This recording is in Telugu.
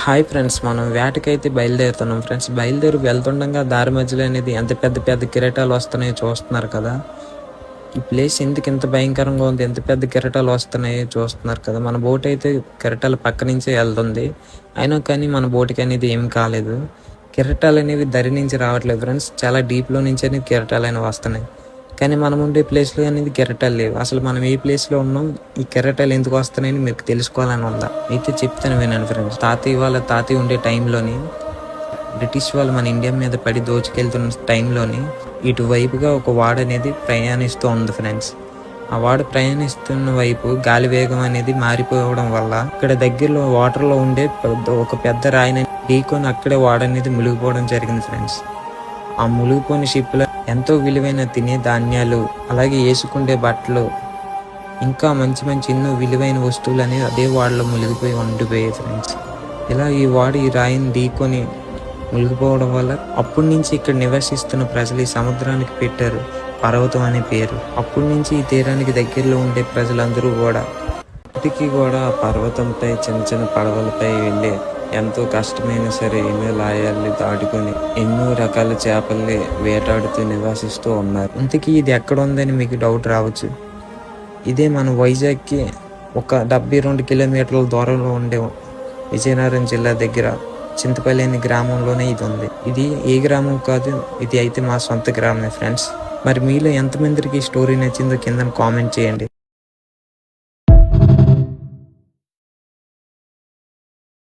హాయ్ ఫ్రెండ్స్, మనం వేటకైతే బయలుదేరుతున్నాం ఫ్రెండ్స్. బయలుదేరి వెళ్తుండగా దారి మధ్యలో అనేది ఎంత పెద్ద పెద్ద కిరీటాలు వస్తున్నాయో చూస్తున్నారు కదా. ఈ ప్లేస్ ఎందుకు ఇంత భయంకరంగా ఉంది, ఎంత పెద్ద కిరీటాలు వస్తున్నాయో చూస్తున్నారు కదా. మన బోట్ అయితే కిరీటాల పక్క నుంచే వెళ్తుంది, అయినా కానీ మన బోట్కి అనేది ఏం కాలేదు. కిరీటాలు అనేవి దరి నుంచి రావట్లేదు ఫ్రెండ్స్, చాలా డీప్లో నుంచి అనేది కిరీటాలు అనేవి వస్తున్నాయి. కానీ మనం ఉండే ప్లేస్లో అనేది కెరటాలు లేవు. అసలు మనం ఏ ప్లేస్లో ఉన్నాం, ఈ కెరటాలు ఎందుకు వస్తున్నాయని మీకు తెలుసుకోవాలని ఉందా? అయితే చెప్తాను వినండి ఫ్రెండ్స్. తాతయ్య ఉండే టైంలోని బ్రిటిష్ వాళ్ళు మన ఇండియా మీద పడి దోచుకెళ్తున్న టైంలోని ఇటువైపుగా ఒక వాడ అనేది ప్రయాణిస్తూ ఉంది ఫ్రెండ్స్. ఆ వాడు ప్రయాణిస్తున్న వైపు గాలి వేగం అనేది మారిపోవడం వల్ల ఇక్కడ దగ్గరలో వాటర్లో ఉండే ఒక పెద్ద రాయిని ఢీకొని అక్కడే వాడ అనేది మునిగిపోవడం జరిగింది ఫ్రెండ్స్. ఆ మునిగిపోయిన షిప్లో ఎంతో విలువైన తినే ధాన్యాలు, అలాగే వేసుకుండే బట్టలు, ఇంకా మంచి మంచి ఎన్నో విలువైన వస్తువులు అనేవి అదే వాడలో మునిగిపోయి ఉండిపోయాయి ఫ్రెండ్స్. ఇలా ఈ రాయిని ఢీకొని మునిగిపోవడం వల్ల అప్పటి నుంచి ఇక్కడ నివసిస్తున్న ప్రజలు ఈ సముద్రానికి పెట్టారు పర్వతం అనే పేరు. అప్పటి నుంచి ఈ తీరానికి దగ్గరలో ఉండే ప్రజలందరూ కూడా ఇప్పటికీ కూడా ఆ పర్వతంపై చిన్న చిన్న పడవలపై వెళ్ళి ఎంతో కష్టమైన సరే ఎన్నో లాయాల్ని దాటుకొని ఎన్నో రకాల చేపల్ని వేటాడుతూ నివసిస్తూ ఉన్నారు. ఇంతకీ ఇది ఎక్కడ ఉందని మీకు డౌట్ రావచ్చు. ఇదే మన వైజాగ్కి ఒక 72 కిలోమీటర్ల దూరంలో ఉండే విజయనగరం జిల్లా దగ్గర చింతపల్లి అనే గ్రామంలోనే ఇది ఉంది. ఇది ఏ గ్రామం కాదు, ఇది అయితే మా సొంత గ్రామమే ఫ్రెండ్స్. మరి మీలో ఎంతమందికి ఈ స్టోరీ నచ్చిందో కింద కామెంట్ చేయండి.